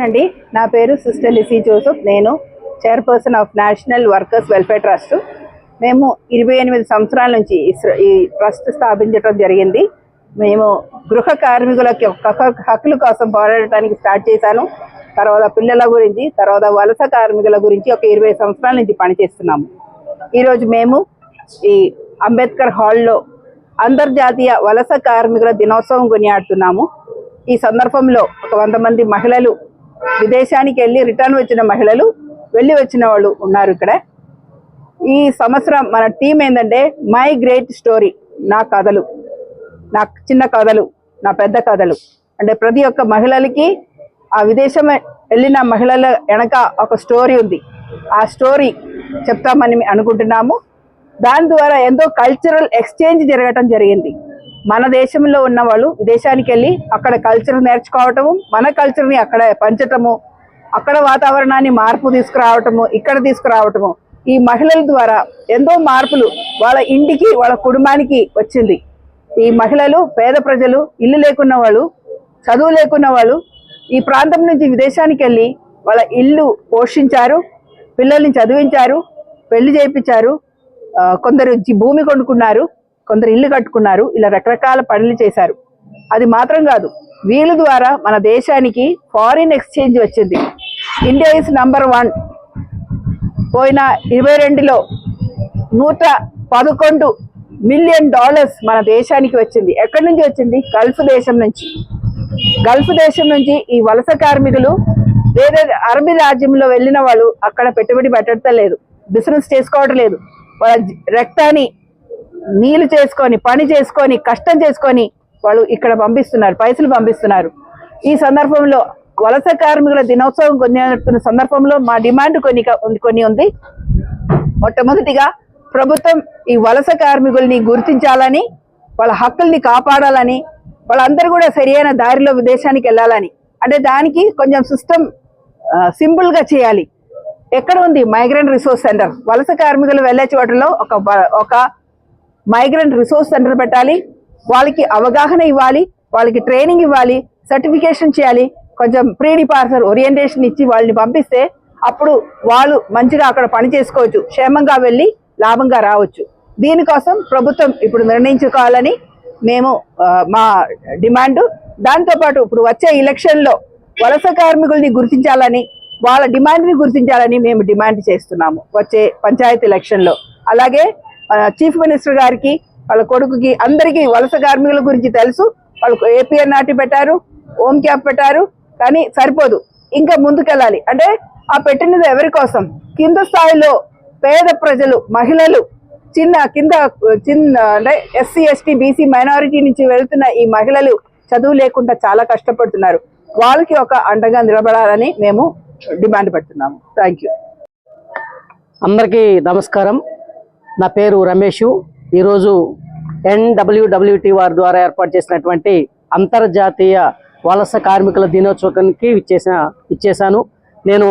అండి, నా పేరు సిస్టర్ లిసీ జోసెఫ్. నేను chairperson of national workers welfare trust. మేము 28 సంవత్సరాల నుంచి ఈ ట్రస్ట్ స్థాపించడం జరిగింది. మేము గృహ కార్మికులకి హక్కుల కోసం పోరాడటానికి స్టార్ట్ చేశాను. తర్వాత పిల్లల గురించి, తర్వాత వలస కార్మికుల గురించి ఒక 20 సంవత్సరాల నుంచి పనిచేస్తున్నాము. ఈరోజు మేము ఈ అంబేద్కర్ హాల్లో అంతర్జాతీయ వలస కార్మికుల దినోత్సవం కొనియాడుతున్నాము. ఈ సందర్భంలో ఒక 100 మంది మహిళలు, విదేశానికి వెళ్ళి రిటర్న్ వచ్చిన మహిళలు, వెళ్ళి వచ్చిన వాళ్ళు ఉన్నారు ఇక్కడ. ఈ సంవత్సరం మన థీమ్ ఏంటంటే మై గ్రేట్ స్టోరీ, నా కథలు, నా చిన్న కథలు, నా పెద్ద కథలు. అంటే ప్రతి ఒక్క మహిళలకి ఆ విదేశం వెళ్ళిన మహిళల వెనక ఒక స్టోరీ ఉంది. ఆ స్టోరీ చెప్తామని అనుకుంటున్నాము. దాని ద్వారా ఎంతో కల్చరల్ ఎక్స్చేంజ్ జరగటం జరిగింది. మన దేశంలో ఉన్న వాళ్ళు విదేశానికి వెళ్ళి అక్కడ కల్చర్ నేర్చుకోవటము, మన కల్చర్ని అక్కడ పంచటము, అక్కడ వాతావరణాన్ని మార్పు తీసుకురావటము, ఇక్కడ తీసుకురావటము. ఈ మహిళల ద్వారా ఎంతో మార్పులు వాళ్ళ ఇంటికి, వాళ్ళ కుటుంబానికి వచ్చింది. ఈ మహిళలు, పేద ప్రజలు, ఇల్లు లేకున్న వాళ్ళు, చదువు లేకున్న వాళ్ళు ఈ ప్రాంతం నుంచి విదేశానికి వెళ్ళి వాళ్ళ ఇల్లు పోషించారు, పిల్లల్ని చదివించారు, పెళ్లి చేయించారు, కొందరు భూమి కొనుక్కున్నారు, కొందరు ఇల్లు కట్టుకున్నారు. ఇలా రకరకాల పనులు చేశారు. అది మాత్రం కాదు, వీళ్ళ ద్వారా మన దేశానికి ఫారిన్ ఎక్స్చేంజ్ వచ్చింది. India is number 1. పోయిన 22లో $111 మిలియన్ మన దేశానికి వచ్చింది. ఎక్కడి నుంచి వచ్చింది? గల్ఫ్ దేశం నుంచి. గల్ఫ్ దేశం నుంచి ఈ వలస కార్మికులు వేరే అరబీ రాజ్యంలో వెళ్ళిన వాళ్ళు అక్కడ పెట్టుబడి పెట్టడం లేదు, బిజినెస్ చేసుకోవడం లేదు. వాళ్ళ రక్తాన్ని నీళ్లు చేసుకొని, పని చేసుకొని, కష్టం చేసుకొని వాళ్ళు ఇక్కడ పంపిస్తున్నారు, పైసలు పంపిస్తున్నారు. ఈ సందర్భంలో వలస కార్మికుల దినోత్సవం కొనియాడుతున్న సందర్భంలో మా డిమాండ్ కొన్ని ఉంది. మొట్టమొదటిగా ప్రభుత్వం ఈ వలస కార్మికుల్ని గుర్తించాలని, వాళ్ళ హక్కుల్ని కాపాడాలని, వాళ్ళందరూ కూడా సరియైన దారిలో విదేశానికి వెళ్ళాలని. అంటే దానికి కొంచెం సిస్టమ్ సింపుల్గా చేయాలి. ఎక్కడ ఉంది మైగ్రెంట్ రిసోర్స్ సెంటర్? వలస కార్మికులు వెళ్ళే చోటలో ఒక మైగ్రెంట్ రిసోర్స్ సెంటర్ పెట్టాలి. వాళ్ళకి అవగాహన ఇవ్వాలి, వాళ్ళకి ట్రైనింగ్ ఇవ్వాలి, సర్టిఫికేషన్ చేయాలి, కొంచెం ప్రీ డిపార్చర్ ఓరియంటేషన్ ఇచ్చి వాళ్ళని పంపిస్తే అప్పుడు వాళ్ళు మంచిగా అక్కడ పని చేసుకోవచ్చు, క్షేమంగా వెళ్ళి లాభంగా రావచ్చు. దీనికోసం ప్రభుత్వం ఇప్పుడు నిర్ణయించుకోవాలని మేము మా డిమాండ్. దాంతోపాటు ఇప్పుడు వచ్చే ఎలక్షన్లో వలస కార్మికుల్ని గుర్తించాలని, వాళ్ళ డిమాండ్ని గుర్తించాలని మేము డిమాండ్ చేస్తున్నాము వచ్చే పంచాయతీ ఎలక్షన్లో. అలాగే చీఫ్ మినిస్టర్ గారికి, వాళ్ళ కొడుకుకి, అందరికీ వలస కార్మికుల గురించి తెలుసు. వాళ్ళకు APNRT పెట్టారు, హోమ్ క్యాప్ పెట్టారు, కానీ సరిపోదు, ఇంకా ముందుకెళ్ళాలి. అంటే ఆ పెట్టినది ఎవరి కోసం? కింద స్థాయిలో పేద ప్రజలు, మహిళలు, కింద అంటే SC, ST, BC మైనారిటీ నుంచి వెళ్తున్న ఈ మహిళలు చదువు లేకుండా చాలా కష్టపడుతున్నారు. వాళ్ళకి ఒక అండగా నిలబడాలని మేము డిమాండ్ పెడుతున్నాము. Thank you. అందరికీ నమస్కారం. నా పేరు రమేష్. ఈరోజు NWWT వారి ద్వారా ఏర్పాటు చేసినటువంటి అంతర్జాతీయ వలస కార్మికుల దినోత్సవానికి ఇచ్చేశాను. నేను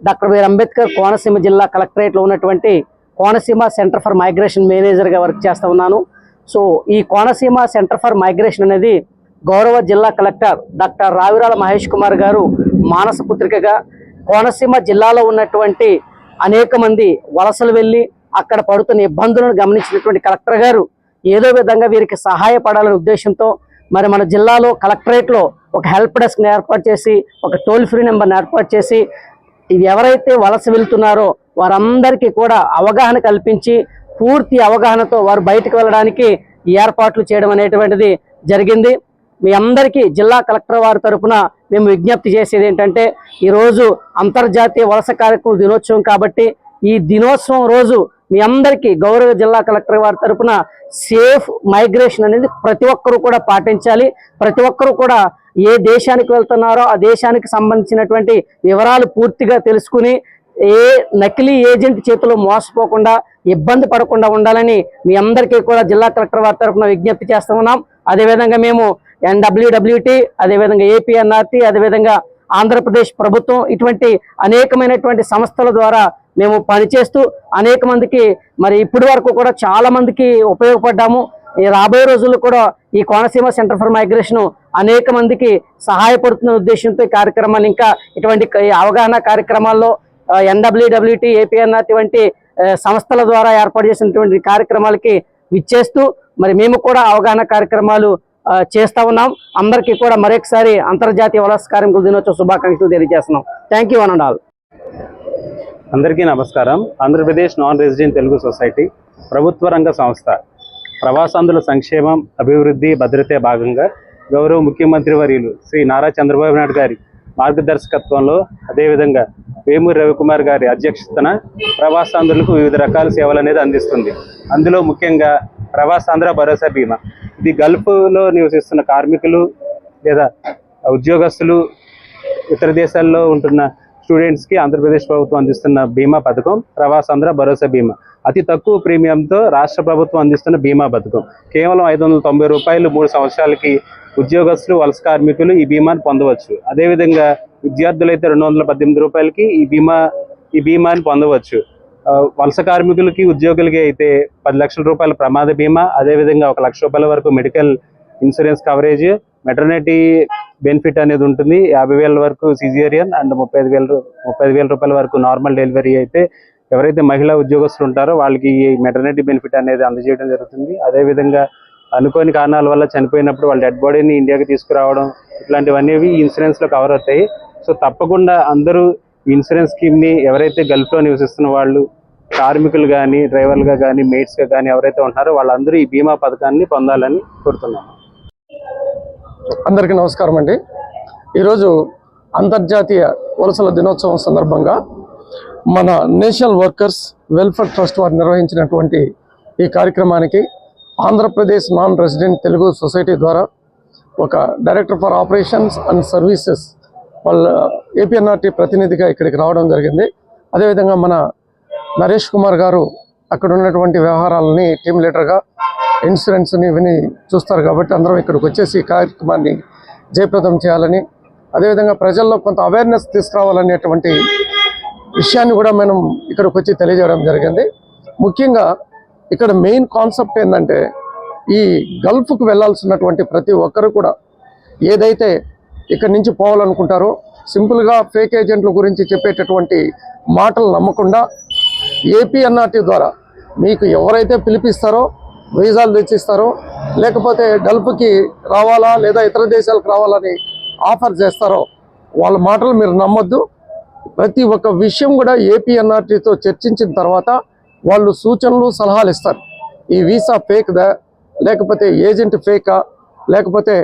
డాక్టర్ బిఆర్ అంబేద్కర్ కోనసీమ జిల్లా కలెక్టరేట్లో ఉన్నటువంటి కోనసీమ సెంటర్ ఫర్ మైగ్రేషన్ మేనేజర్గా వర్క్ చేస్తూ ఉన్నాను. సో ఈ కోనసీమ సెంటర్ ఫర్ మైగ్రేషన్ అనేది గౌరవ జిల్లా కలెక్టర్ డాక్టర్ రావిరాల మహేష్ కుమార్ గారు మానస పుత్రికగా కోనసీమ జిల్లాలో ఉన్నటువంటి అనేక మంది వలసలు వెళ్ళి అక్కడ పడుతున్న ఇబ్బందులను గమనించినటువంటి కలెక్టర్ గారు ఏదో విధంగా వీరికి సహాయపడాలనే ఉద్దేశంతో మరి మన జిల్లాలో కలెక్టరేట్లో ఒక హెల్ప్ డెస్క్ని ఏర్పాటు చేసి, ఒక టోల్ ఫ్రీ నెంబర్ని ఏర్పాటు చేసి, ఇది ఎవరైతే వలస వెళ్తున్నారో వారందరికీ కూడా అవగాహన కల్పించి, పూర్తి అవగాహనతో వారు బయటకు వెళ్ళడానికి ఏర్పాట్లు చేయడం అనేటువంటిది జరిగింది. మీ అందరికీ జిల్లా కలెక్టర్ వారి తరఫున మేము విజ్ఞప్తి చేసేది ఏంటంటే, ఈరోజు అంతర్జాతీయ వలస కార్మికుల దినోత్సవం కాబట్టి ఈ దినోత్సవం రోజు మీ అందరికీ గౌరవ జిల్లా కలెక్టర్ వారి తరఫున సేఫ్ మైగ్రేషన్ అనేది ప్రతి ఒక్కరూ కూడా పాటించాలి. ప్రతి ఒక్కరూ కూడా ఏ దేశానికి వెళ్తున్నారో ఆ దేశానికి సంబంధించినటువంటి వివరాలు పూర్తిగా తెలుసుకుని ఏ నకిలీ ఏజెంట్ చేతిలో మోసపోకుండా, ఇబ్బంది పడకుండా ఉండాలని మీ అందరికీ కూడా జిల్లా కలెక్టర్ వారి తరఫున విజ్ఞప్తి చేస్తూ ఉన్నాం. అదేవిధంగా మేము NWWT, అదేవిధంగా APNRT, అదేవిధంగా ఆంధ్రప్రదేశ్ ప్రభుత్వం ఇటువంటి అనేకమైనటువంటి సంస్థల ద్వారా మేము పనిచేస్తూ అనేక మందికి మరి ఇప్పటి వరకు కూడా చాలా మందికి ఉపయోగపడ్డాము. ఈ రాబోయే రోజుల్లో కూడా ఈ కోనసీమ సెంటర్ ఫర్ మైగ్రేషన్ అనేక మందికి సహాయపడుతున్న ఉద్దేశంతో ఈ కార్యక్రమాన్ని ఇంకా ఇటువంటి అవగాహన కార్యక్రమాల్లో NWWT APNRT వంటి సంస్థల ద్వారా ఏర్పాటు చేసినటువంటి కార్యక్రమాలకి విచ్చేస్తూ మరి మేము కూడా అవగాహన కార్యక్రమాలు చేస్తా ఉన్నాం. అందరికీ కూడా మరొకసారి అంతర్జాతీయ వలస కార్మికుల దినోత్సవ శుభాకాంక్షలు తెలియజేస్తున్నాం. Thank you one and all. అందరికీ నమస్కారం. Andhra Pradesh non resident Telugu society ప్రభుత్వ రంగ సంస్థ ప్రవాసాంధ్రుల సంక్షేమం, అభివృద్ధి, భద్రతే భాగంగా గౌరవ ముఖ్యమంత్రి వర్యులు శ్రీ నారా చంద్రబాబు నాయుడు గారి మార్గదర్శకత్వంలో, అదేవిధంగా వేమూరి రవికుమార్ గారి అధ్యక్షతన ప్రవాసాంధ్రులకు వివిధ రకాల సేవలు అనేది అందిస్తుంది. అందులో ముఖ్యంగా ప్రవాసాంధ్ర భరోసా బీమా. ఇది గల్ఫ్లో నివసిస్తున్న కార్మికులు లేదా ఉద్యోగస్తులు, ఇతర దేశాల్లో ఉంటున్న స్టూడెంట్స్కి ఆంధ్రప్రదేశ్ ప్రభుత్వం అందిస్తున్న బీమా పథకం ప్రవాసాంధ్ర భరోసా బీమా. అతి తక్కువ ప్రీమియంతో రాష్ట్ర ప్రభుత్వం అందిస్తున్న బీమా పథకం. కేవలం 590 రూపాయలు 3 సంవత్సరాలకి ఉద్యోగస్తులు, వలస కార్మికులు ఈ బీమాను పొందవచ్చు. అదేవిధంగా విద్యార్థులైతే 218 రూపాయలకి ఈ బీమాని పొందవచ్చు. వలస కార్మికులకి, ఉద్యోగులకి అయితే 10 లక్షల రూపాయల ప్రమాద బీమా, అదేవిధంగా 1 లక్ష రూపాయల వరకు medical insurance coverage, maternity benefit అనేది ఉంటుంది. 50,000 వరకు సిజేరియన్ అండ్ 35,000 రూపాయల వరకు నార్మల్ డెలివరీ అయితే ఎవరైతే మహిళా ఉద్యోగస్తులు ఉంటారో వాళ్ళకి ఈ మెటర్నిటీ బెనిఫిట్ అనేది అందజేయడం జరుగుతుంది. అదేవిధంగా అనుకోని కారణాల వల్ల చనిపోయినప్పుడు వాళ్ళ డెడ్ బాడీని ఇండియాకి తీసుకురావడం, ఇట్లాంటివన్నీ ఇన్సూరెన్స్లో కవర్ అవుతాయి. సో తప్పకుండా అందరూ ఇన్సూరెన్స్ స్కీమ్ని ఎవరైతే గల్ఫ్లో నివసిస్తున్న వాళ్ళు, కార్మికులు కానీ, డ్రైవర్లుగా కానీ, మేట్స్గా కానీ ఎవరైతే ఉంటున్నారో వాళ్ళందరూ ఈ బీమా పథకాన్ని పొందాలని కోరుతున్నాము. అందరికీ నమస్కారం అండి. ఈరోజు అంతర్జాతీయ వలసల దినోత్సవం సందర్భంగా మన నేషనల్ వర్కర్స్ వెల్ఫేర్ ట్రస్ట్ వారు నిర్వహించినటువంటి ఈ కార్యక్రమానికి Andhra Pradesh non resident Telugu society ద్వారా ఒక director for operations and services వాళ్ళ APNRT ప్రతినిధిగా ఇక్కడికి రావడం జరిగింది. అదేవిధంగా మన నరేష్ కుమార్ గారు అక్కడ ఉన్నటువంటి వ్యవహారాలని టీమ్ లీడర్గా ఇన్సూరెన్స్ని ఇవన్నీ చూస్తారు కాబట్టి అందరం ఇక్కడికి వచ్చేసి ఈ కార్యక్రమాన్ని జయప్రదం చేయాలని, అదేవిధంగా ప్రజల్లో కొంత అవేర్నెస్ తీసుకురావాలనేటువంటి విషయాన్ని కూడా మనం ఇక్కడికి వచ్చి తెలియజేయడం జరిగింది. ముఖ్యంగా ఇక్కడ మెయిన్ కాన్సెప్ట్ ఏంటంటే ఈ గల్ఫ్కు వెళ్ళాల్సినటువంటి ప్రతి ఒక్కరు కూడా ఏదైతే ఇక్కడి నుంచి పోవాలనుకుంటారో సింపుల్గా ఫేక్ ఏజెంట్ల గురించి చెప్పేటటువంటి మాటలు నమ్మకుండా APNRT ద్వారా మీకు ఎవరైతే పిలిపిస్తారో, వీసాలు తెచ్చిస్తారో, లేకపోతే గల్ఫ్కి రావాలా లేదా ఇతర దేశాలకు రావాలని ఆఫర్ చేస్తారో వాళ్ళ మాటలు మీరు నమ్మొద్దు. ప్రతి ఒక్క విషయం కూడా APNRTతో చర్చించిన తర్వాత వాళ్ళు సూచనలు, సలహాలు ఇస్తారు. ఈ వీసా ఫేక్దా, లేకపోతే ఏజెంట్ ఫేకా, లేకపోతే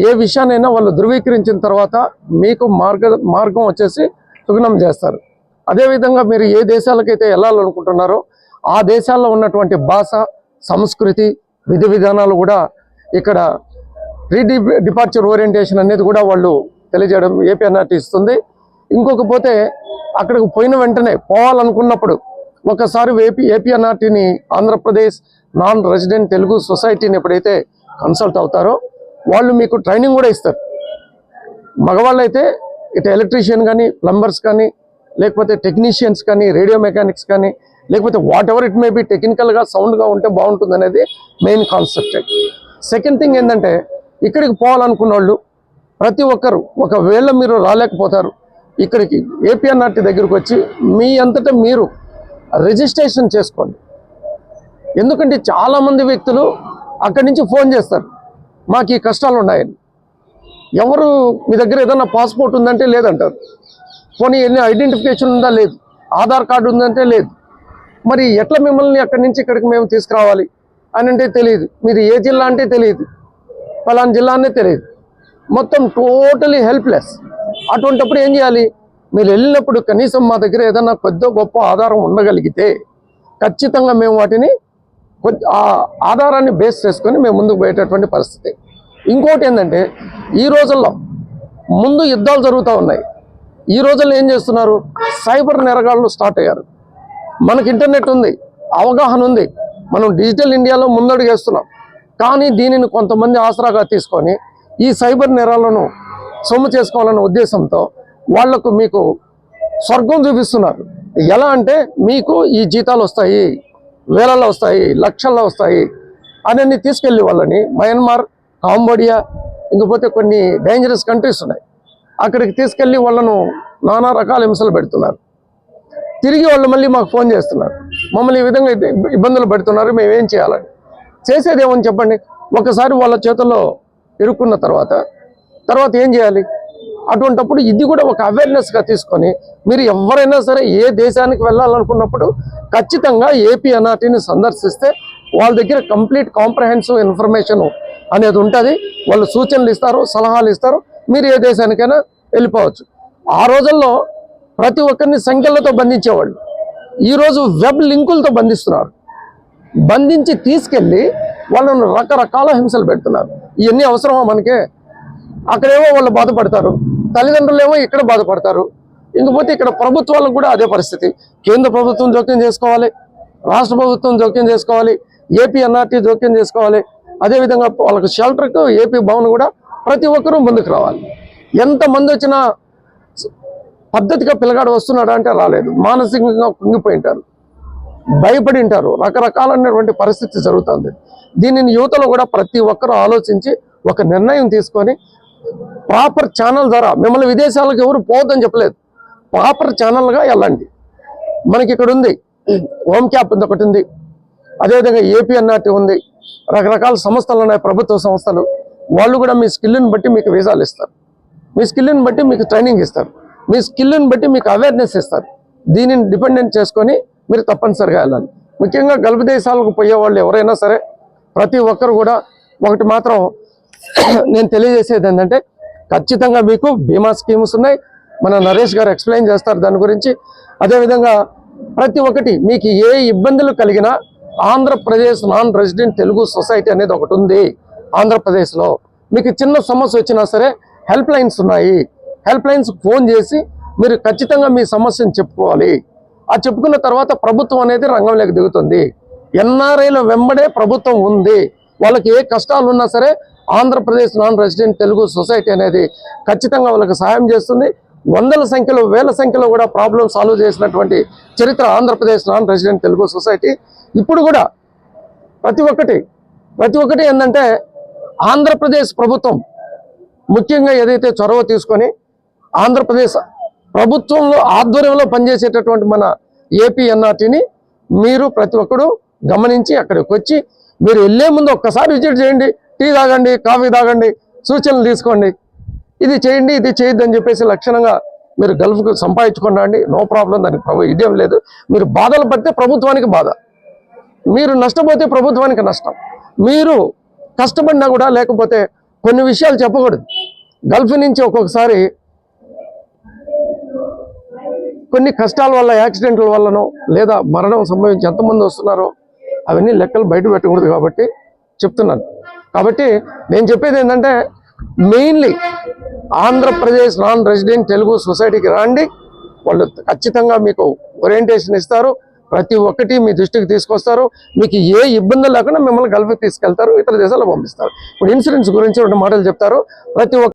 ఏ విషయాన్నైనా వాళ్ళు ధృవీకరించిన తర్వాత మీకు మార్గం వచ్చేసి సుగమం చేస్తారు. అదేవిధంగా మీరు ఏ దేశాలకైతే వెళ్ళాలనుకుంటున్నారో ఆ దేశాల్లో ఉన్నటువంటి భాష, సంస్కృతి, విధి విధానాలు కూడా ఇక్కడ డిపార్చర్ ఓరియంటేషన్ అనేది కూడా వాళ్ళు తెలియజేయడం APNRT ఇస్తుంది. ఇంకొక పోతే అక్కడికి పోయిన వెంటనే పోవాలనుకున్నప్పుడు ఒకసారి APNRTని ఆంధ్రప్రదేశ్ నాన్ రెసిడెంట్ తెలుగు సొసైటీని ఎప్పుడైతే కన్సల్ట్ అవుతారో వాళ్ళు మీకు ట్రైనింగ్ కూడా ఇస్తారు. మగవాళ్ళు అయితే ఇటు ఎలక్ట్రీషియన్ కానీ, ప్లంబర్స్ కానీ, లేకపోతే టెక్నీషియన్స్ కానీ, రేడియో మెకానిక్స్ కానీ, లేకపోతే what ever it may be టెక్నికల్గా సౌండ్గా ఉంటే బాగుంటుంది అనేది మెయిన్ కాన్సెప్ట్. సెకండ్ థింగ్ ఏంటంటే ఇక్కడికి పోవాలనుకున్న వాళ్ళు ప్రతి ఒక్కరు ఒకవేళ మీరు రాలేకపోతారు, ఇక్కడికి APNRT దగ్గరకు వచ్చి మీ అంతటా మీరు రిజిస్ట్రేషన్ చేసుకోండి. ఎందుకంటే చాలామంది వ్యక్తులు అక్కడి నుంచి ఫోన్ చేస్తారు, మాకు ఈ కష్టాలు ఉన్నాయని. ఎవరు మీ దగ్గర ఏదైనా పాస్పోర్ట్ ఉందంటే లేదంటారు, పోనీ ఎన్ని ఐడెంటిఫికేషన్ ఉందా లేదు, ఆధార్ కార్డు ఉందంటే లేదు. మరి ఎట్లా మిమ్మల్ని అక్కడి నుంచి ఇక్కడికి మేము తీసుకురావాలి అని అంటే తెలియదు, మీరు ఏ జిల్లా అంటే తెలియదు, ఫలానా జిల్లా అనే తెలియదు, మొత్తం టోటలీ హెల్ప్లెస్. అటువంటిప్పుడు ఏం చేయాలి? మీరు వెళ్ళినప్పుడు కనీసం మా దగ్గర ఏదైనా కొద్ది గొప్ప ఆధారం ఉండగలిగితే ఖచ్చితంగా మేము వాటిని ఆ ఆధారాన్ని బేస్ చేసుకొని మేము ముందుకు పోయేటటువంటి పరిస్థితి. ఇంకోటి ఏంటంటే ఈ రోజుల్లో ముందు యుద్ధాలు జరుగుతూ ఉన్నాయి. ఈ రోజుల్లో ఏం చేస్తున్నారు? సైబర్ నేరగాళ్ళు స్టార్ట్ అయ్యారు. మనకి ఇంటర్నెట్ ఉంది, అవగాహన ఉంది, మనం డిజిటల్ ఇండియాలో ముందడుగు వేస్తున్నాం. కానీ దీనిని కొంతమంది ఆసరాగా తీసుకొని ఈ సైబర్ నేరాలను సొమ్ము చేసుకోవాలనే ఉద్దేశంతో వాళ్లకు మీకు స్వర్గం చూపిస్తున్నారు. ఎలా అంటే మీకు ఈ జీతాలు వస్తాయి, వేలల్లో వస్తాయి, లక్షల్లో వస్తాయి అని తీసుకెళ్ళి వాళ్ళని మయన్మార్, కాంబోడియా ఇంకపోతే కొన్ని డేంజరస్ కంట్రీస్ ఉన్నాయి, అక్కడికి తీసుకెళ్ళి వాళ్ళను నానా రకాల హింసలు పెడుతున్నారు. తిరిగి వాళ్ళు మళ్ళీ మాకు ఫోన్ చేస్తున్నారు, మమ్మల్ని ఈ విధంగా ఇబ్బందులు పెడుతున్నారు, మేమేం చేయాలని. చేసేది ఏమని చెప్పండి. ఒకసారి వాళ్ళ చేతుల్లో ఇరుక్కున్న తర్వాత ఏం చేయాలి? అటువంటప్పుడు ఇది కూడా ఒక అవేర్నెస్గా తీసుకొని మీరు ఎవరైనా సరే ఏ దేశానికి వెళ్ళాలనుకున్నప్పుడు ఖచ్చితంగా APNRTని సందర్శిస్తే వాళ్ళ దగ్గర కంప్లీట్ కాంప్రహెన్సివ్ ఇన్ఫర్మేషన్ అనేది ఉంటుంది. వాళ్ళు సూచనలు ఇస్తారు, సలహాలు ఇస్తారు, మీరు ఏ దేశానికైనా వెళ్ళిపోవచ్చు. ఆ రోజుల్లో ప్రతి ఒక్కరిని సంఖ్యలతో బంధించేవాళ్ళు. ఈరోజు వెబ్ లింకులతో బంధిస్తున్నారు. బంధించి తీసుకెళ్ళి వాళ్ళను రకరకాల హింసలు పెడుతున్నారు. ఇవన్నీ అవసరమా మనకే? అక్కడేమో వాళ్ళు బాధపడతారు, తల్లిదండ్రులేమో ఇక్కడ బాధపడతారు. ఇంకపోతే ఇక్కడ ప్రభుత్వాలకు కూడా అదే పరిస్థితి. కేంద్ర ప్రభుత్వం జోక్యం చేసుకోవాలి, రాష్ట్ర ప్రభుత్వం జోక్యం చేసుకోవాలి, APNRT జోక్యం చేసుకోవాలి. అదేవిధంగా వాళ్ళకి షెల్టర్కు AP భవన్ కూడా ప్రతి ఒక్కరూ ముందుకు రావాలి. ఎంతమంది వచ్చినా పద్ధతిగా పిల్లగాడు వస్తున్నాడా అంటే రాలేదు, మానసికంగా కుంగిపోయి ఉంటారు, భయపడి ఉంటారు, రకరకాలైనటువంటి పరిస్థితి జరుగుతుంది. దీనిని యువతలో కూడా ప్రతి ఒక్కరూ ఆలోచించి ఒక నిర్ణయం తీసుకొని ప్రాపర్ ఛానల్ ద్వారా, మిమ్మల్ని విదేశాలకు ఎవరు పోవద్దని చెప్పలేదు, ప్రాపర్ ఛానల్గా వెళ్ళండి. మనకి ఇక్కడ ఉంది హోమ్ క్యాప్ ఒకటి ఉంది, అదేవిధంగా APNRT ఉంది, రకరకాల సంస్థలు ఉన్నాయి, ప్రభుత్వ సంస్థలు. వాళ్ళు కూడా మీ స్కిల్ని బట్టి మీకు వీసాలు ఇస్తారు, మీ స్కిల్ని బట్టి మీకు ట్రైనింగ్ ఇస్తారు, మీ స్కిల్ని బట్టి మీకు అవేర్నెస్ ఇస్తారు. దీనిని డిపెండెంట్ చేసుకొని మీరు తప్పనిసరిగా వెళ్ళాలి. ముఖ్యంగా గల్ఫ్ దేశాలకు పోయే వాళ్ళు ఎవరైనా సరే ప్రతి ఒక్కరు కూడా ఒకటి మాత్రం నేను తెలియజేసేది ఏంటంటే, ఖచ్చితంగా మీకు బీమా స్కీమ్స్ ఉన్నాయి. మన నరేష్ గారు ఎక్స్ప్లెయిన్ చేస్తారు దాని గురించి. అదేవిధంగా ప్రతి ఒక్కటి మీకు ఏ ఇబ్బందులు కలిగినా Andhra Pradesh non resident Telugu society అనేది ఒకటి ఉంది. ఆంధ్రప్రదేశ్లో మీకు చిన్న సమస్య వచ్చినా సరే హెల్ప్ లైన్స్ ఉన్నాయి. హెల్ప్ లైన్స్ ఫోన్ చేసి మీరు ఖచ్చితంగా మీ సమస్యను చెప్పుకోవాలి. ఆ చెప్పుకున్న తర్వాత ప్రభుత్వం అనేది రంగంలోకి దిగుతుంది. NRIల వెంబడే ప్రభుత్వం ఉంది. వాళ్ళకి ఏ కష్టాలు ఉన్నా సరే Andhra Pradesh non resident Telugu society అనేది ఖచ్చితంగా వాళ్ళకి సహాయం చేస్తుంది. వందల సంఖ్యలో, వేల సంఖ్యలో కూడా ప్రాబ్లం సాల్వ్ చేసినటువంటి చరిత్ర Andhra Pradesh non resident Telugu society. ఇప్పుడు కూడా ప్రతి ఒక్కటి ఏంటంటే, ఆంధ్రప్రదేశ్ ప్రభుత్వం ముఖ్యంగా ఏదైతే చొరవ తీసుకొని ఆంధ్రప్రదేశ్ ప్రభుత్వంలో ఆధ్వర్యంలో పనిచేసేటటువంటి మన APNRTని మీరు ప్రతి ఒక్కరు గమనించి అక్కడికి వచ్చి మీరు వెళ్ళే ముందు ఒక్కసారి విజిట్ చేయండి. టీ తాగండి, కాఫీ తాగండి, సూచనలు తీసుకోండి, ఇది చేయండి, ఇది చేయొద్దు అని చెప్పేసి లక్షణంగా మీరు గల్ఫ్కు సంపాదించుకోండి. నో ప్రాబ్లం, దానికి ఇదేం లేదు. మీరు బాధలు పడితే ప్రభుత్వానికి బాధ, మీరు నష్టపోతే ప్రభుత్వానికి నష్టం. మీరు కష్టపడినా కూడా లేకపోతే కొన్ని విషయాలు చెప్పకూడదు. గల్ఫ్ నుంచి ఒక్కొక్కసారి కొన్ని కష్టాల వల్ల, యాక్సిడెంట్ల వల్లనో లేదా మరణం సంభవించి ఎంతమంది వస్తున్నారో అవన్నీ లెక్కలు బయట పెట్టకూడదు కాబట్టి చెప్తున్నాను. కాబట్టి నేను చెప్పేది ఏంటంటే, mainly Andhra Pradesh non resident Telugu సొసైటీకి రండి. వాళ్ళు ఖచ్చితంగా మీకు ఓరియంటేషన్ ఇస్తారు, ప్రతి ఒక్కటి మీ దృష్టికి తీసుకొస్తారు. మీకు ఏ ఇబ్బంది లేకుండా మిమ్మల్ని గల్ఫ్కి తీసుకెళ్తారు, ఇతర దేశాలకు పంపిస్తారు. ఇప్పుడు ఇన్సూరెన్స్ గురించి 2 మాటలు చెప్తారు. ప్రతి ఒక్క